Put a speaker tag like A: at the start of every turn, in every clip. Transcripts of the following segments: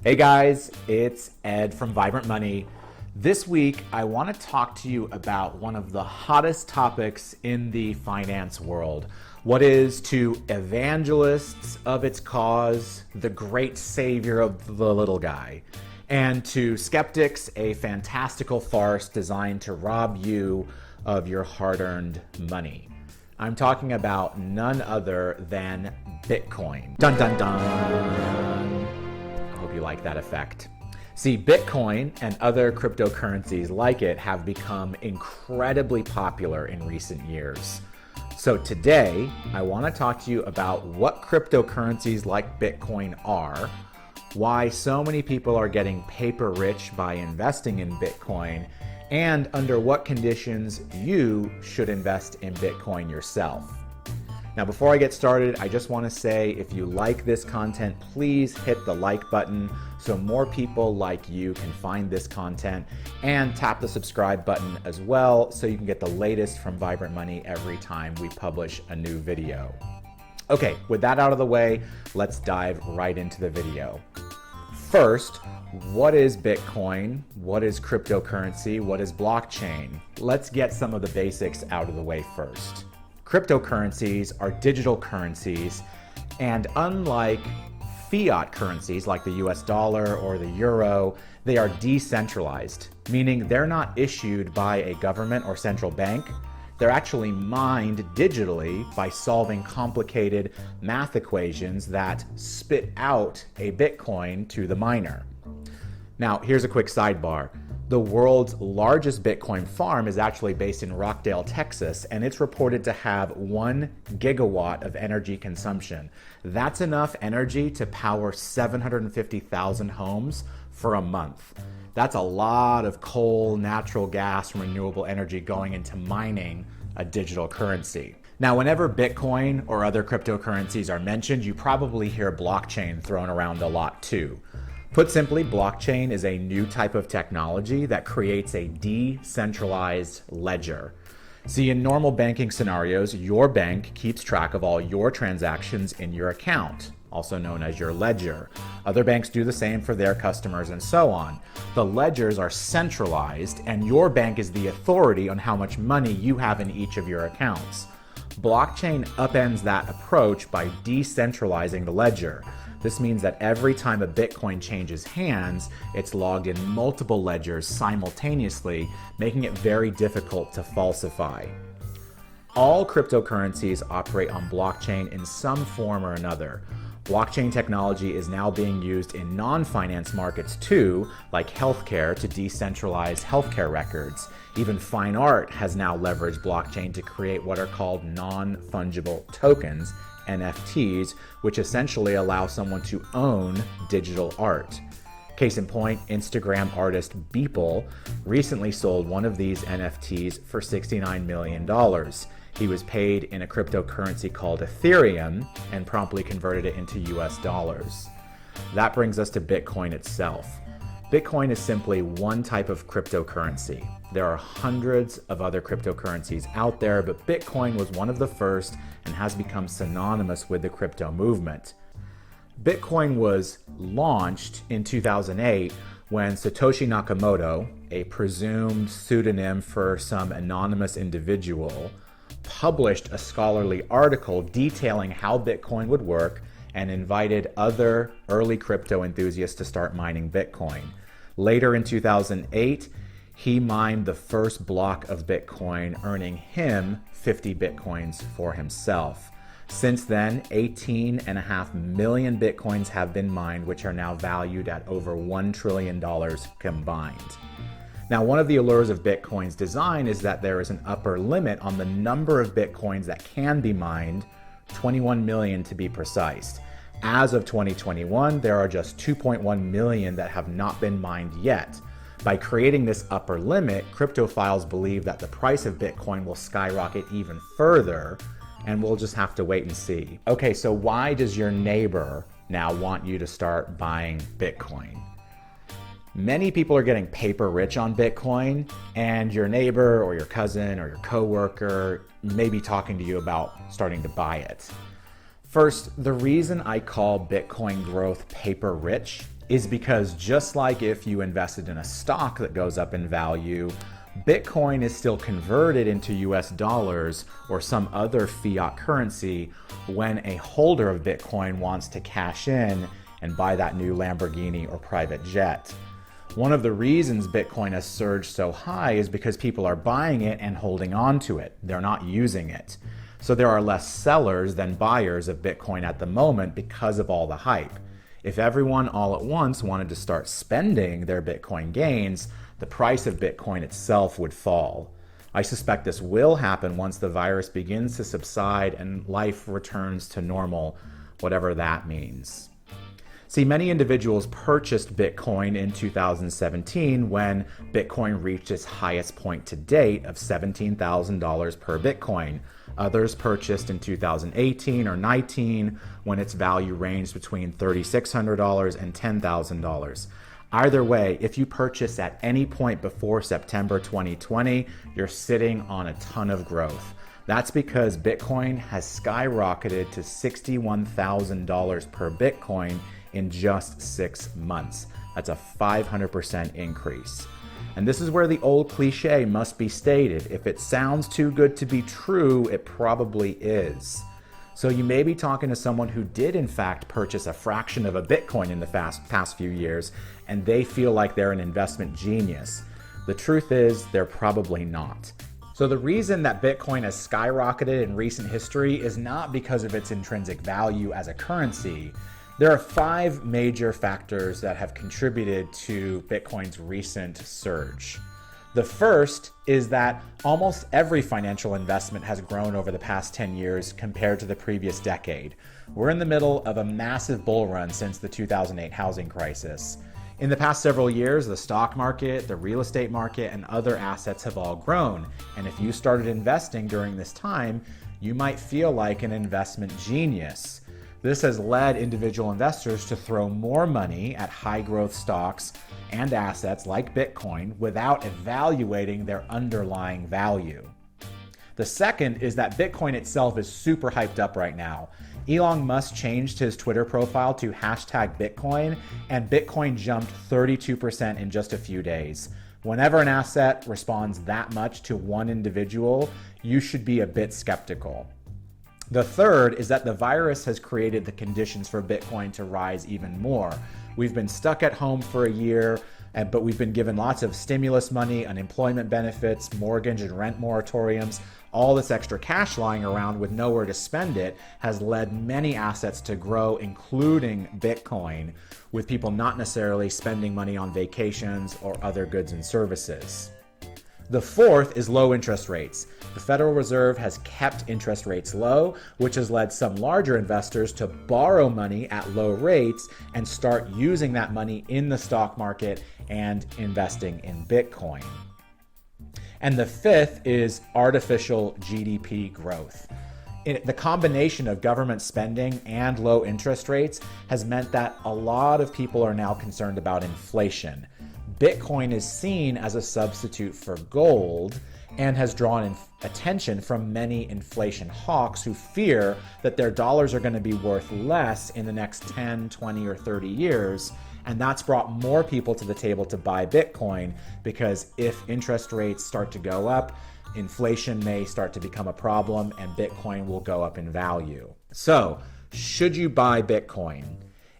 A: Hey guys, it's Ed from Vibrant Money. This week, I want to talk to you about one of the hottest topics in the finance world. What is to evangelists of its cause, the great savior of the little guy, and to skeptics, a fantastical farce designed to rob you of your hard-earned money. I'm talking about none other than Bitcoin. Dun dun dun! I hope you like that effect. See, Bitcoin and other cryptocurrencies like it have become incredibly popular in recent years. So today, I want to talk to you about what cryptocurrencies like Bitcoin are, why so many people are getting paper rich by investing in Bitcoin, and under what conditions you should invest in Bitcoin yourself. Now, before I get started, I just want to say if you like this content, please hit the like button so more people like you can find this content, and tap the subscribe button as well so you can get the latest from Vibrant Money every time we publish a new video. Okay, with that out of the way, let's dive right into the video. First, what is Bitcoin? What is cryptocurrency? What is blockchain? Let's get some of the basics out of the way first. Cryptocurrencies are digital currencies, and unlike fiat currencies like the US dollar or the euro, they are decentralized, meaning they're not issued by a government or central bank. They're actually mined digitally by solving complicated math equations that spit out a Bitcoin to the miner. Now, here's a quick sidebar. The world's largest Bitcoin farm is actually based in Rockdale, Texas, and it's reported to have 1 gigawatt of energy consumption. That's enough energy to power 750,000 homes for a month. That's a lot of coal, natural gas, and renewable energy going into mining a digital currency. Now, whenever Bitcoin or other cryptocurrencies are mentioned, you probably hear blockchain thrown around a lot too. Put simply, blockchain is a new type of technology that creates a decentralized ledger. See, in normal banking scenarios, your bank keeps track of all your transactions in your account, also known as your ledger. Other banks do the same for their customers and so on. The ledgers are centralized, and your bank is the authority on how much money you have in each of your accounts. Blockchain upends that approach by decentralizing the ledger. This means that every time a Bitcoin changes hands, it's logged in multiple ledgers simultaneously, making it very difficult to falsify. All cryptocurrencies operate on blockchain in some form or another. Blockchain technology is now being used in non-finance markets too, like healthcare, to decentralize healthcare records. Even fine art has now leveraged blockchain to create what are called non-fungible tokens, NFTs, which essentially allow someone to own digital art. Case in point, Instagram artist Beeple recently sold one of these NFTs for $69 million. He was paid in a cryptocurrency called Ethereum and promptly converted it into US dollars. That brings us to Bitcoin itself. Bitcoin is simply one type of cryptocurrency. There are hundreds of other cryptocurrencies out there, but Bitcoin was one of the first and has become synonymous with the crypto movement. Bitcoin was launched in 2008 when Satoshi Nakamoto, a presumed pseudonym for some anonymous individual, published a scholarly article detailing how Bitcoin would work and invited other early crypto enthusiasts to start mining Bitcoin. Later in 2008, he mined the first block of Bitcoin, earning him 50 Bitcoins for himself. Since then, 18.5 million Bitcoins have been mined, which are now valued at over $1 trillion combined. Now, one of the allures of Bitcoin's design is that there is an upper limit on the number of Bitcoins that can be mined, 21 million to be precise. As of 2021, there are just 2.1 million that have not been mined yet. By creating this upper limit, cryptophiles believe that the price of Bitcoin will skyrocket even further, and we'll just have to wait and see. Okay, so why does your neighbor now want you to start buying Bitcoin? Many people are getting paper rich on Bitcoin, and your neighbor or your cousin or your coworker may be talking to you about starting to buy it. First, the reason I call Bitcoin growth paper rich is because just like if you invested in a stock that goes up in value, Bitcoin is still converted into US dollars or some other fiat currency when a holder of Bitcoin wants to cash in and buy that new Lamborghini or private jet. One of the reasons Bitcoin has surged so high is because people are buying it and holding on to it. They're not using it. So there are less sellers than buyers of Bitcoin at the moment because of all the hype. If everyone all at once wanted to start spending their Bitcoin gains, the price of Bitcoin itself would fall. I suspect this will happen once the virus begins to subside and life returns to normal, whatever that means. See, many individuals purchased Bitcoin in 2017 when Bitcoin reached its highest point to date of $17,000 per Bitcoin. Others purchased in 2018 or 19 when its value ranged between $3,600 and $10,000. Either way, if you purchase at any point before September 2020, you're sitting on a ton of growth. That's because Bitcoin has skyrocketed to $61,000 per Bitcoin in just 6 months. That's a 500% increase. And this is where the old cliche must be stated. If it sounds too good to be true, it probably is. So you may be talking to someone who did in fact purchase a fraction of a Bitcoin in the past few years, and they feel like they're an investment genius. The truth is, they're probably not. So the reason that Bitcoin has skyrocketed in recent history is not because of its intrinsic value as a currency. There are 5 major factors that have contributed to Bitcoin's recent surge. The first is that almost every financial investment has grown over the past 10 years compared to the previous decade. We're in the middle of a massive bull run since the 2008 housing crisis. In the past several years, the stock market, the real estate market, and other assets have all grown. And if you started investing during this time, you might feel like an investment genius. This has led individual investors to throw more money at high-growth stocks and assets like Bitcoin without evaluating their underlying value. The second is that Bitcoin itself is super hyped up right now. Elon Musk changed his Twitter profile to #Bitcoin, and Bitcoin jumped 32% in just a few days. Whenever an asset responds that much to one individual, you should be a bit skeptical. The third is that the virus has created the conditions for Bitcoin to rise even more. We've been stuck at home for a year, but we've been given lots of stimulus money, unemployment benefits, mortgage and rent moratoriums. All this extra cash lying around with nowhere to spend it has led many assets to grow, including Bitcoin, with people not necessarily spending money on vacations or other goods and services. The fourth is low interest rates. The Federal Reserve has kept interest rates low, which has led some larger investors to borrow money at low rates and start using that money in the stock market and investing in Bitcoin. And the fifth is artificial GDP growth. The combination of government spending and low interest rates has meant that a lot of people are now concerned about inflation. Bitcoin is seen as a substitute for gold and has drawn attention from many inflation hawks who fear that their dollars are going to be worth less in the next 10, 20, or 30 years. And that's brought more people to the table to buy Bitcoin because if interest rates start to go up, inflation may start to become a problem and Bitcoin will go up in value. So, should you buy Bitcoin?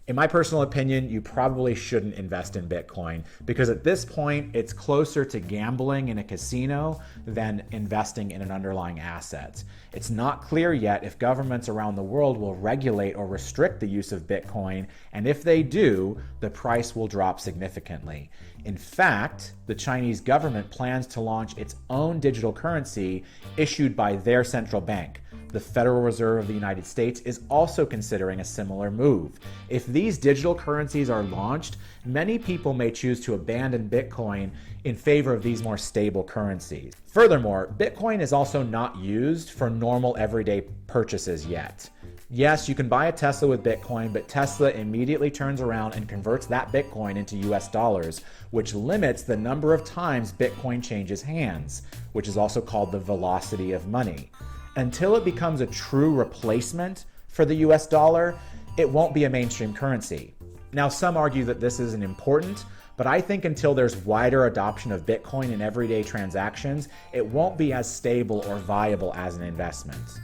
A: In my personal opinion, you probably shouldn't invest in Bitcoin because at this point, it's closer to gambling in a casino than investing in an underlying asset. It's not clear yet if governments around the world will regulate or restrict the use of Bitcoin, and if they do, the price will drop significantly. In fact, the Chinese government plans to launch its own digital currency issued by their central bank. The Federal Reserve of the United States is also considering a similar move. If these digital currencies are launched, many people may choose to abandon Bitcoin in favor of these more stable currencies. Furthermore, Bitcoin is also not used for normal everyday purchases yet. Yes, you can buy a Tesla with Bitcoin, but Tesla immediately turns around and converts that Bitcoin into US dollars, which limits the number of times Bitcoin changes hands, which is also called the velocity of money. Until it becomes a true replacement for the US dollar, it won't be a mainstream currency. Now, some argue that this isn't important, but I think until there's wider adoption of Bitcoin in everyday transactions, it won't be as stable or viable as an investment.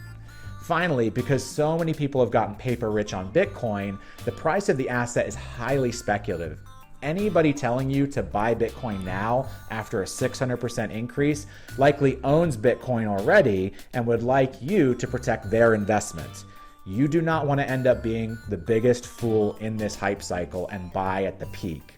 A: Finally, because so many people have gotten paper rich on Bitcoin, the price of the asset is highly speculative. Anybody telling you to buy Bitcoin now after a 600% increase likely owns Bitcoin already and would like you to protect their investment. You do not want to end up being the biggest fool in this hype cycle and buy at the peak.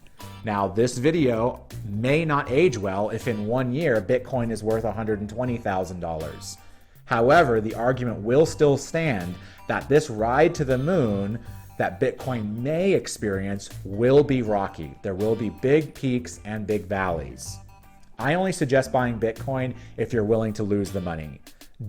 A: Now, this video may not age well if in 1 year Bitcoin is worth $120,000. However, the argument will still stand that this ride to the moon that Bitcoin may experience will be rocky. There will be big peaks and big valleys. I only suggest buying Bitcoin if you're willing to lose the money.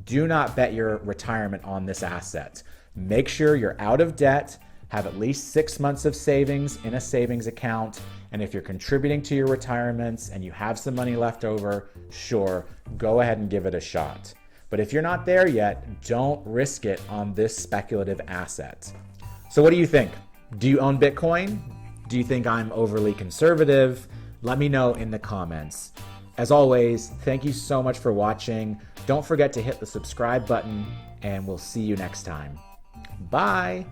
A: Do not bet your retirement on this asset. Make sure you're out of debt, have at least 6 months of savings in a savings account, and if you're contributing to your retirements and you have some money left over, sure, go ahead and give it a shot. But if you're not there yet, don't risk it on this speculative asset. So what do you think? Do you own Bitcoin? Do you think I'm overly conservative? Let me know in the comments. As always, thank you so much for watching. Don't forget to hit the subscribe button, and we'll see you next time. Bye.